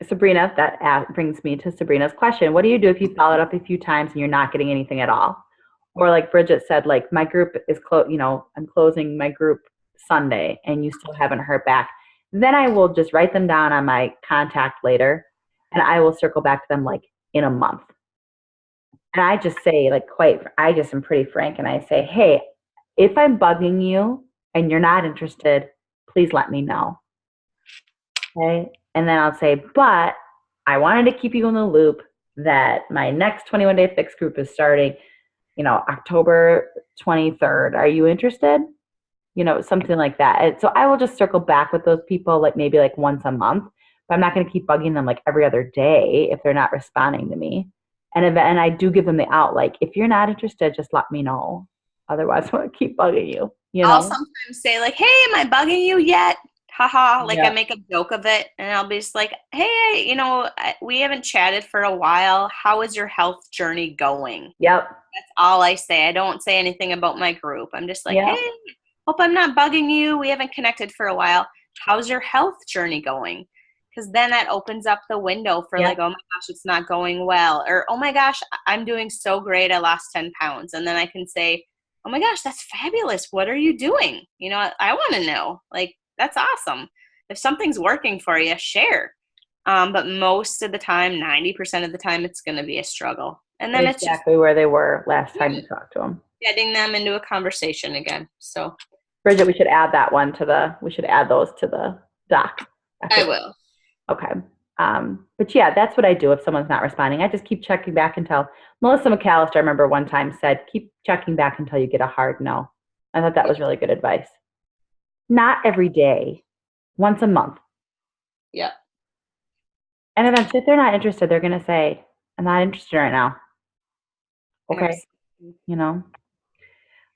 Sabrina, that brings me to Sabrina's question. What do you do if you followed up a few times and you're not getting anything at all? Or like Bridget said, like my group is I'm closing my group Sunday and you still haven't heard back. Then I will just write them down on my contact later and I will circle back to them like in a month. And I just say I just am pretty frank and I say, hey, if I'm bugging you and you're not interested, please let me know. Okay. And then I'll say, but I wanted to keep you in the loop that my next 21-day fix group is starting October 23rd. Are you interested? Something like that. And so I will just circle back with those people like maybe like once a month, but I'm not going to keep bugging them like every other day if they're not responding to me. And I do give them the out, like, if you're not interested, just let me know. Otherwise, I want to keep bugging you. I'll sometimes say like, hey, am I bugging you yet? Haha. Like I make a joke of it and I'll be just like, hey, we haven't chatted for a while. How is your health journey going? Yep. That's all I say. I don't say anything about my group. I'm just like, hey, hope I'm not bugging you. We haven't connected for a while. How's your health journey going? Because then that opens up the window for like, oh my gosh, it's not going well. Or, oh my gosh, I'm doing so great. I lost 10 pounds. And then I can say, oh my gosh, that's fabulous. What are you doing? I want to know. Like, that's awesome. If something's working for you, share. But most of the time, 90% of the time, it's going to be a struggle. And then it's exactly where they were last time you talked to them. Getting them into a conversation again. So, Bridget, we should add those to the doc. I will. Okay. But yeah, that's what I do if someone's not responding. I just keep checking back until Melissa McAllister, I remember one time said, keep checking back until you get a hard no. I thought that was really good advice. Not every day, once a month. Yeah. And eventually, if they're not interested, they're going to say, I'm not interested right now. Okay.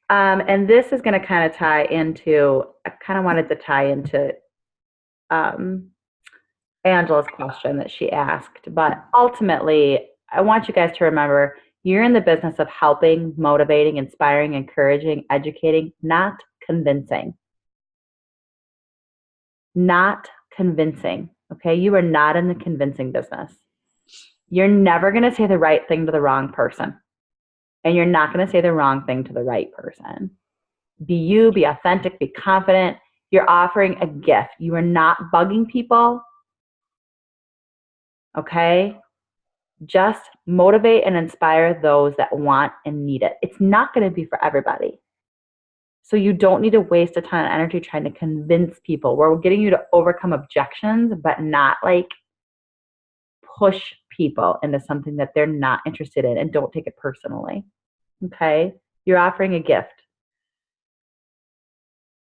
And this is going to kind of tie into, I kind of wanted to tie into Angela's question that she asked. But ultimately, I want you guys to remember, you're in the business of helping, motivating, inspiring, encouraging, educating, not convincing. Not convincing. Okay? You are not in the convincing business. You're never going to say the right thing to the wrong person. And you're not going to say the wrong thing to the right person. Be you, be authentic, be confident. You're offering a gift. You are not bugging people. Okay? Just motivate and inspire those that want and need it. It's not going to be for everybody. So you don't need to waste a ton of energy trying to convince people. We're getting you to overcome objections, but not like push people into something that they're not interested in, and don't take it personally. Okay? You're offering a gift.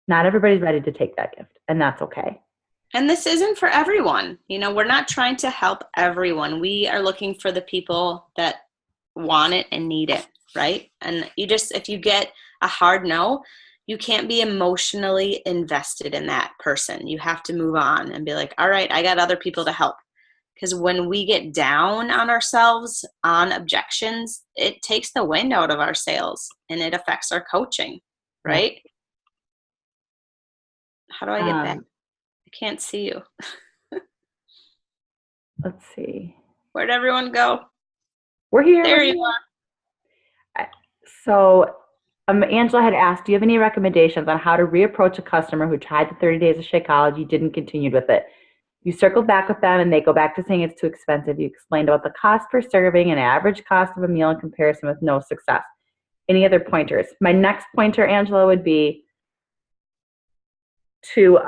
Not everybody's ready to take that gift, and that's okay. And this isn't for everyone. We're not trying to help everyone. We are looking for the people that want it and need it, right? And if you get a hard no, you can't be emotionally invested in that person. You have to move on and be like, all right, I got other people to help. Because when we get down on ourselves on objections, it takes the wind out of our sails and it affects our coaching, right? How do I get back? I can't see you. Let's see. Where'd everyone go? We're here. There you are. So Angela had asked, do you have any recommendations on how to reapproach a customer who tried the 30 days of Shakeology, didn't continue with it? You circled back with them and they go back to saying it's too expensive. You explained about the cost per serving and average cost of a meal in comparison with no success. Any other pointers? My next pointer, Angela, would be to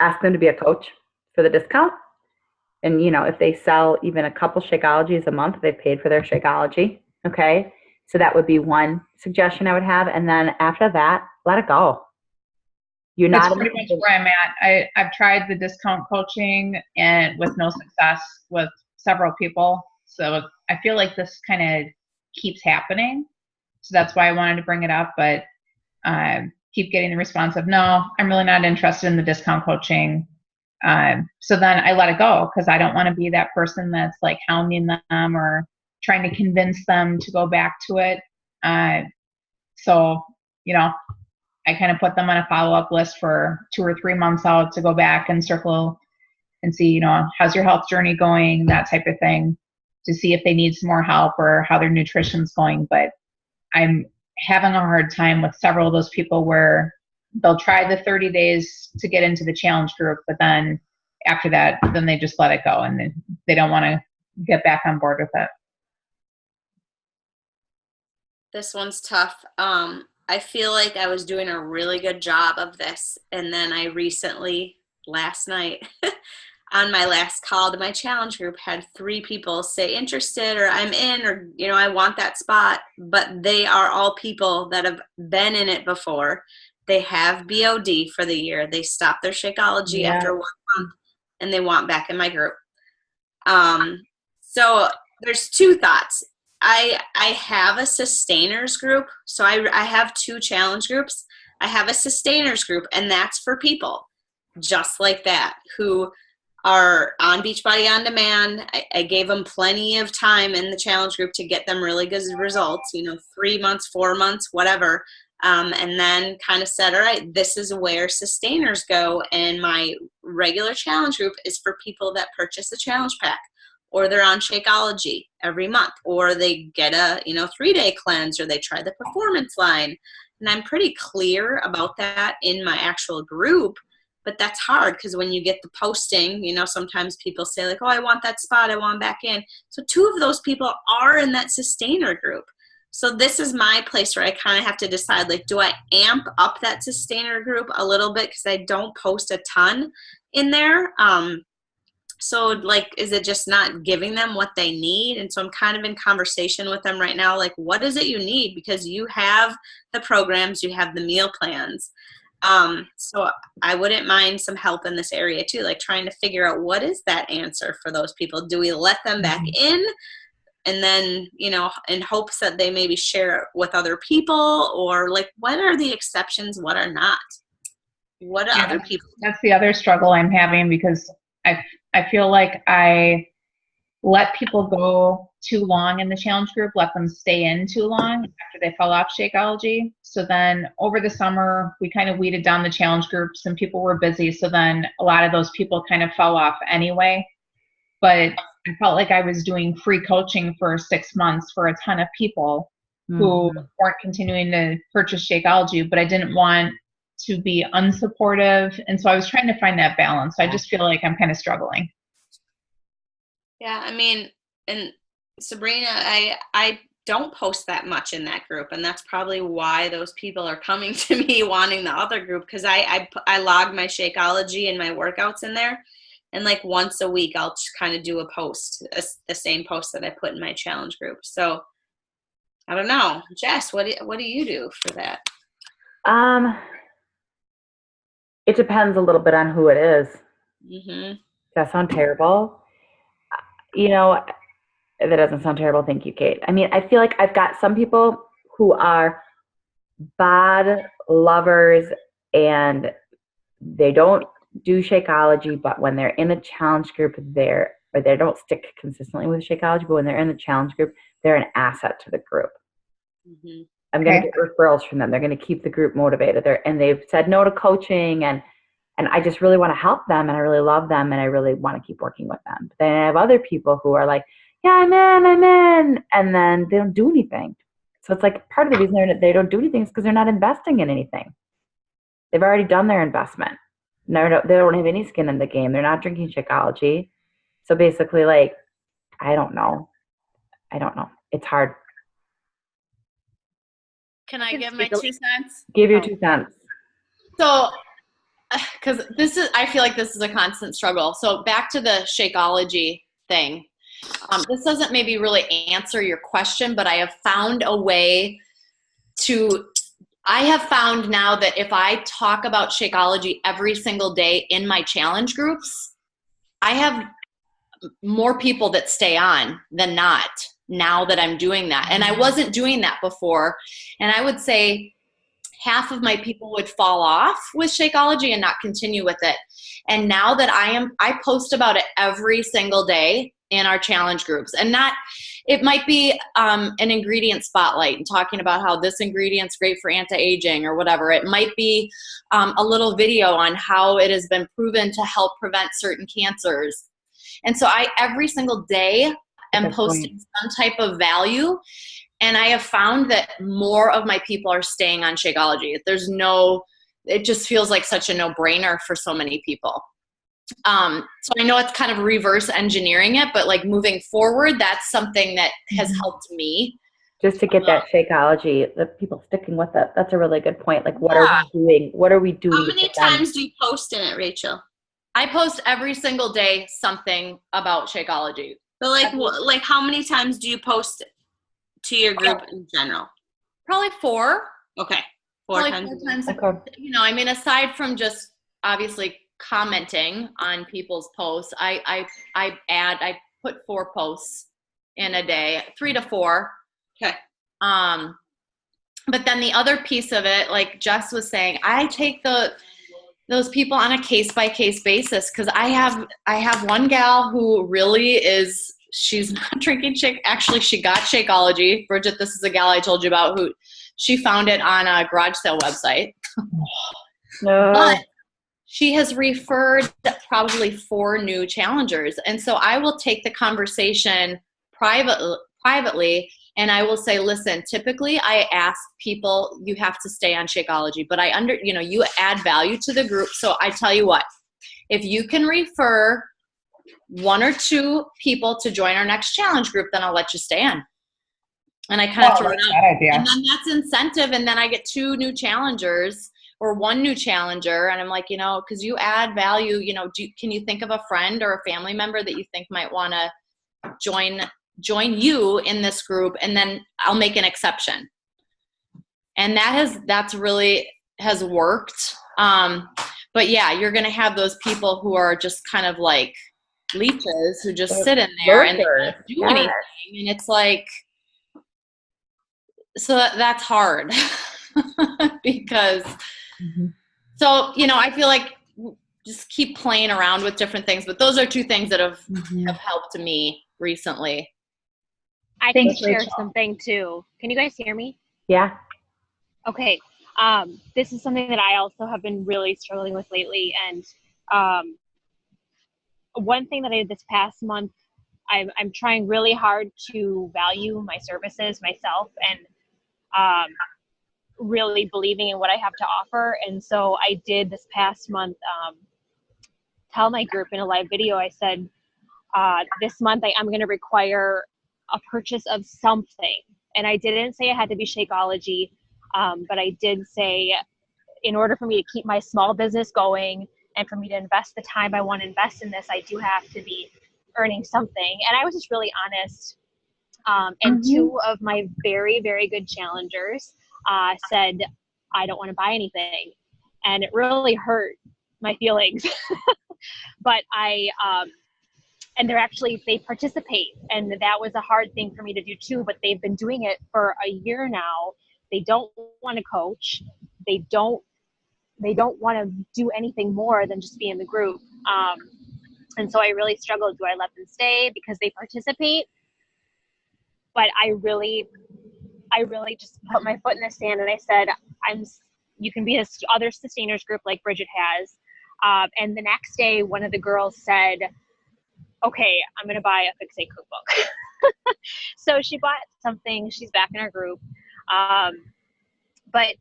ask them to be a coach for the discount. And, if they sell even a couple Shakeologies a month, they've paid for their Shakeology. Okay. So that would be one suggestion I would have. And then after that, let it go. You're That's not pretty much where I'm at. I've tried the discount coaching and with no success with several people. So I feel like this kind of keeps happening. So that's why I wanted to bring it up. But keep getting the response of, no, I'm really not interested in the discount coaching. So then I let it go because I don't want to be that person that's like hounding them or trying to convince them to go back to it. So, I kind of put them on a follow-up list for 2 or 3 months out to go back and circle and see, how's your health journey going, that type of thing, to see if they need some more help or how their nutrition's going. But I'm having a hard time with several of those people where they'll try the 30 days to get into the challenge group, but then after that, then they just let it go and they don't want to get back on board with it. This one's tough. I feel like I was doing a really good job of this, and then I recently, last night, on my last call to my challenge group, had 3 people say interested or I'm in or, I want that spot, but they are all people that have been in it before. They have BOD for the year. They stopped their Shakeology after 1 month, and they want back in my group. So there's 2 thoughts. I have a sustainers group. So I have 2 challenge groups. I have a sustainers group, and that's for people just like that who are on Beachbody On Demand. I gave them plenty of time in the challenge group to get them really good results, 3 months, 4 months, whatever. And then kind of said, all right, this is where sustainers go. And my regular challenge group is for people that purchase a challenge pack, or they're on Shakeology every month, or they get a 3-day cleanse, or they try the performance line. And I'm pretty clear about that in my actual group. But that's hard because when you get the posting, sometimes people say like, oh, I want that spot, I want back in. So 2 of those people are in that sustainer group. So this is my place where I kind of have to decide, like, do I amp up that sustainer group a little bit because I don't post a ton in there? So like, is it just not giving them what they need? And so I'm kind of in conversation with them right now, like, what is it you need? Because you have the programs, you have the meal plans. So I wouldn't mind some help in this area too, like trying to figure out what is that answer for those people. Do we let them back in? And then, in hopes that they maybe share it with other people, or like, what are the exceptions? What are not? What are other people? That's the other struggle I'm having because I feel like I let people go too long in the challenge group, let them stay in too long after they fell off Shakeology. So then over the summer, we kind of weeded down the challenge groups and people were busy. So then a lot of those people kind of fell off anyway. But I felt like I was doing free coaching for 6 months for a ton of people who weren't continuing to purchase Shakeology, but I didn't want to be unsupportive. And so I was trying to find that balance. I just feel like I'm kind of struggling. Yeah, I mean, and Sabrina, I don't post that much in that group, and that's probably why those people are coming to me wanting the other group, because I log my Shakeology and my workouts in there, and like once a week I'll just kind of do a post, the same post that I put in my challenge group. So I don't know, Jess, what do you do for that? It depends a little bit on who it is. Mm-hmm. Does that sound terrible? That doesn't sound terrible. Thank you, Kate. I mean, I feel like I've got some people who are bod lovers and they don't do Shakeology, but when they're in a challenge group, they don't stick consistently with Shakeology, but when they're in the challenge group, they're an asset to the group. Mm-hmm. I'm going to get referrals from them. They're going to keep the group motivated. And they've said no to coaching, and I just really want to help them, and I really love them, and I really want to keep working with them. But then I have other people who are like, yeah, I'm in, and then they don't do anything. So it's like part of the reason they don't do anything is because they're not investing in anything. They've already done their investment. They don't have any skin in the game. They're not drinking Shakeology. So basically, like, I don't know. It's hard. Can I give my 2 cents? Give your 2 cents. So because I feel like this is a constant struggle. So back to the Shakeology thing. This doesn't maybe really answer your question, but I have found a way I have found now that if I talk about Shakeology every single day in my challenge groups, I have more people that stay on than not now that I'm doing that. And I wasn't doing that before. And I would say half of my people would fall off with Shakeology and not continue with it. And now that I post about it every single day in our challenge groups, and it might be an ingredient spotlight and talking about how this ingredient's great for anti-aging or whatever. It might be a little video on how it has been proven to help prevent certain cancers. And so every single day am posting some type of value. And I have found that more of my people are staying on Shakeology. It just feels like such a no-brainer for so many people. So I know it's kind of reverse engineering it, but like moving forward, that's something that has helped me. Just to get that Shakeology, the people sticking with it. That's a really good point. Like, what are we doing? What are we doing? How many times do you post in it, Rachel? I post every single day something about Shakeology. But like how many times do you post to your group in general? Probably 4. Okay. 4 times. Okay. I mean, aside from just obviously commenting on people's posts, I put 4 posts in a day, 3 to 4. Okay. But then the other piece of it, like Jess was saying, I take those people on a case-by-case basis, because I have one gal who really she's not drinking Shake. Actually, she got Shakeology. Bridget, this is a gal I told you about who she found it on a garage sale website. No. But she has referred probably 4 new challengers. And so I will take the conversation privately, and I will say, listen, typically I ask people, you have to stay on Shakeology, but you add value to the group. So I tell you what, if you can refer 1 or 2 people to join our next challenge group, then I'll let you stay on. And I kind of throw it out. And then that's incentive. And then I get 2 new challengers or 1 new challenger. And I'm like, because you add value, can you think of a friend or a family member that you think might want to join you in this group? And then I'll make an exception. And that's really has worked. But yeah, you're going to have those people who are just kind of like leeches who just sit in there and they don't do anything. And it's like, so that's hard because, so, I feel like just keep playing around with different things, but those are 2 things that have helped me recently. I can share something too. Can you guys hear me? Yeah. Okay. This is something that I also have been really struggling with lately. And one thing that I did this past month, I'm trying really hard to value my services myself and really believing in what I have to offer. And so I did this past month tell my group in a live video, I said, this month I'm going to require a purchase of something. And I didn't say it had to be Shakeology, but I did say, in order for me to keep my small business going and for me to invest the time I want to invest in this, I do have to be earning something. And I was just really honest. And 2 of my very, very good challengers said, I don't want to buy anything. And it really hurt my feelings. But and they participate. And that was a hard thing for me to do too, but they've been doing it for a year now. They don't want to coach. They don't want to do anything more than just be in the group. And so I really struggled. Do I let them stay because they participate? But I really just put my foot in the sand and I said, you can be this other sustainers group like Bridget has. And the next day, one of the girls said, okay, I'm going to buy a Fix-A cookbook. So she bought something. She's back in our group. But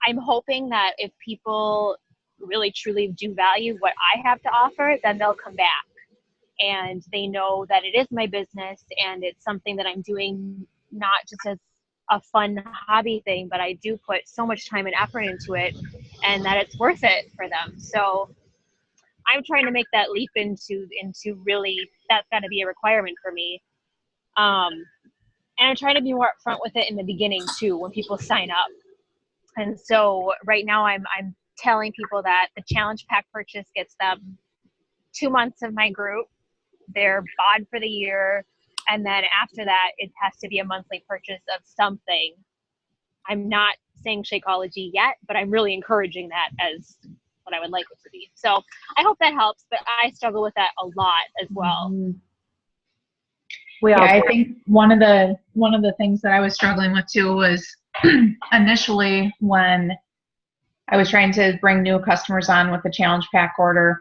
I'm hoping that if people really truly do value what I have to offer, then they'll come back. And they know that it is my business and it's something that I'm doing not just as a fun hobby thing, but I do put so much time and effort into it, and that it's worth it for them. So I'm trying to make that leap into really, that's got to be a requirement for me. And I'm trying to be more upfront with it in the beginning too, when people sign up. And so right now I'm telling people that the challenge pack purchase gets them 2 months of my group. They're bought for the year. And then after that, it has to be a monthly purchase of something. I'm not saying Shakeology yet, but I'm really encouraging that as what I would like it to be. So I hope that helps, but I struggle with that a lot as well. Mm-hmm. I think one of the things that I was struggling with too was initially when I was trying to bring new customers on with the challenge pack order,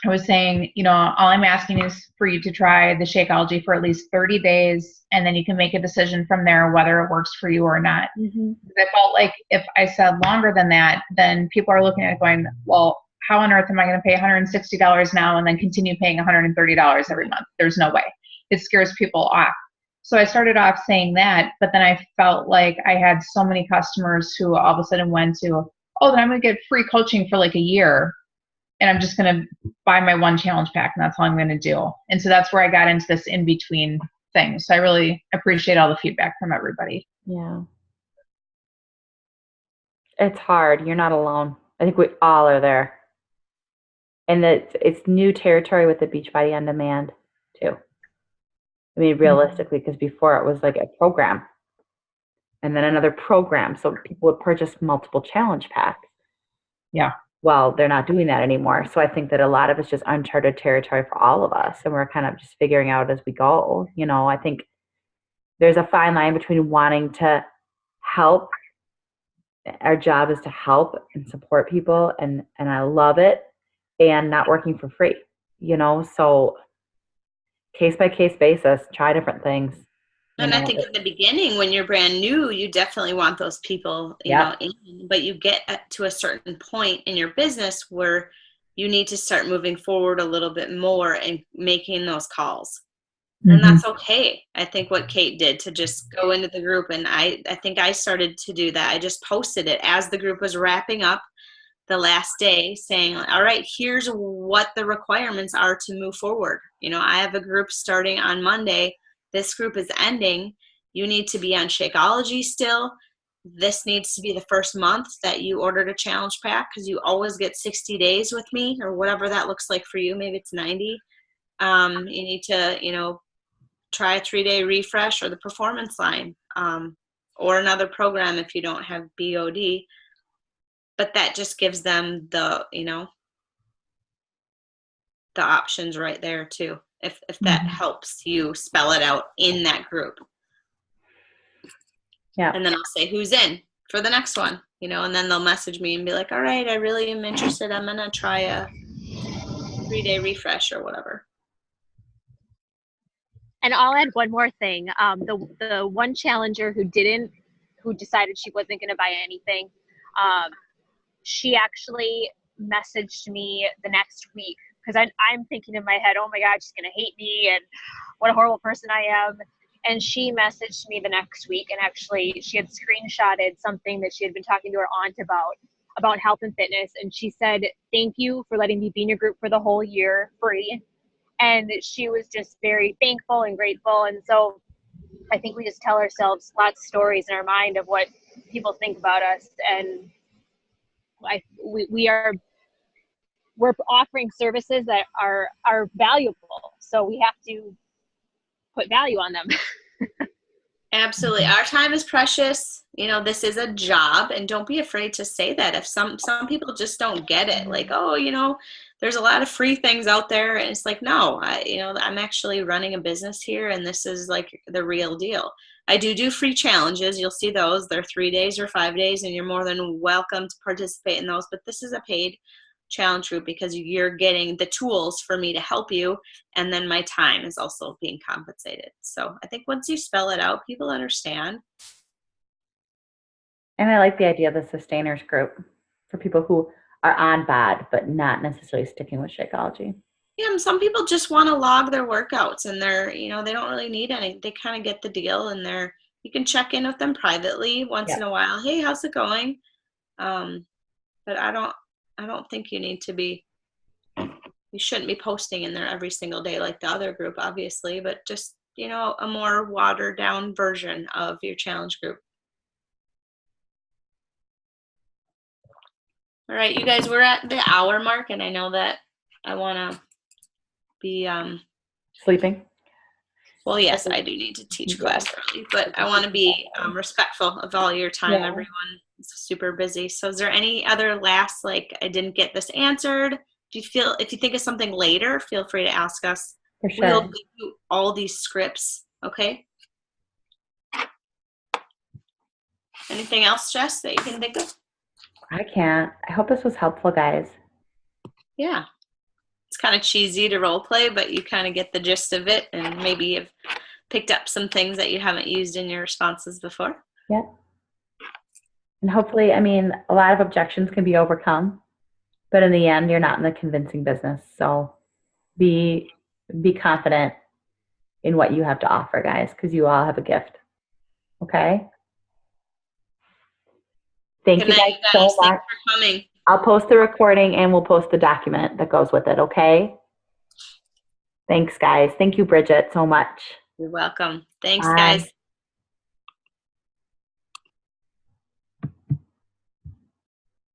I was saying, all I'm asking is for you to try the Shakeology for at least 30 days, and then you can make a decision from there whether it works for you or not. Mm-hmm. I felt like if I said longer than that, then people are looking at it going, well, how on earth am I going to pay $160 now and then continue paying $130 every month? There's no way. It scares people off. So I started off saying that, but then I felt like I had so many customers who all of a sudden went to, oh, then I'm going to get free coaching for like a year, and I'm just going to buy my one challenge pack, and that's all I'm going to do. And so that's where I got into this in-between thing. So I really appreciate all the feedback from everybody. Yeah. It's hard. You're not alone. I think we all are there. And it's new territory with the Beachbody On Demand too. I mean, realistically, because before it was like a program and then another program. So people would purchase multiple challenge packs. Yeah. Well, they're not doing that anymore. So I think that a lot of it's just uncharted territory for all of us. And we're kind of just figuring out as we go. I think there's a fine line between wanting to help. Our job is to help and support people. And I love it. And not working for free, so case by case basis, try different things. And I think at the beginning, when you're brand new, you definitely want those people, you know, in, but you get to a certain point in your business where you need to start moving forward a little bit more and making those calls. And that's okay. I think what Kate did to just go into the group, and I think I started to do that. I just posted it as the group was wrapping up the last day, saying, all right, here's what the requirements are to move forward. I have a group starting on Monday. This group is ending. You need to be on Shakeology still. This needs to be the first month that you ordered a challenge pack, because you always get 60 days with me, or whatever that looks like for you. Maybe it's 90. You need to, try a 3-day refresh or the performance line, or another program if you don't have BOD. But that just gives them the options right there too, if that helps you spell it out in that group. Yeah. And then I'll say who's in for the next one, and then they'll message me and be like, all right, I really am interested. I'm going to try a 3-day refresh or whatever. And I'll add one more thing. The one challenger who decided she wasn't going to buy anything, she actually messaged me the next week, because I'm thinking in my head, oh my God, she's going to hate me and what a horrible person I am. And she messaged me the next week, and actually she had screenshotted something that she had been talking to her aunt about health and fitness. And she said, thank you for letting me be in your group for the whole year free. And she was just very thankful and grateful. And so I think we just tell ourselves lots of stories in our mind of what people think about us. And we're offering services that are valuable. So we have to put value on them. Absolutely. Our time is precious. This is a job, and don't be afraid to say that. If some people just don't get it, like, oh, there's a lot of free things out there. And it's like, no, I'm actually running a business here, and this is like the real deal. I do free challenges. You'll see those. They're 3 days or 5 days, and you're more than welcome to participate in those. But this is a paid challenge group, because you're getting the tools for me to help you, and then my time is also being compensated. So I think once you spell it out, people understand. And I like the idea of the sustainers group for people who are on BOD but not necessarily sticking with Shakeology. Yeah, and some people just want to log their workouts, and they're they don't really need any. They kind of get the deal, and they're You can check in with them privately once in a while. Hey, how's it going? But I don't think you need to be. You shouldn't be posting in there every single day like the other group, obviously, but just, a more watered down version of your challenge group. All right, you guys, we're at the hour mark, and I know that I want to be Sleeping. well, yes, I do need to teach class early, but I want to be respectful of all your time. Yeah. Everyone is super busy. So is there any other last, I didn't get this answered? If you think of something later, feel free to ask us. For sure. We'll give you all these scripts, okay? Anything else, Jess, that you can think of? I can't. I hope this was helpful, guys. Yeah. It's kind of cheesy to role play, but you kind of get the gist of it, and maybe you've picked up some things that you haven't used in your responses before. Yeah. And hopefully, a lot of objections can be overcome, but in the end, you're not in the convincing business. So be confident in what you have to offer, guys, because you all have a gift. Okay? Thank Good you night, guys so much. Thanks for coming. I'll post the recording and we'll post the document that goes with it, okay? Thanks, guys. Thank you, Bridget, so much. You're welcome. Thanks, Bye. guys.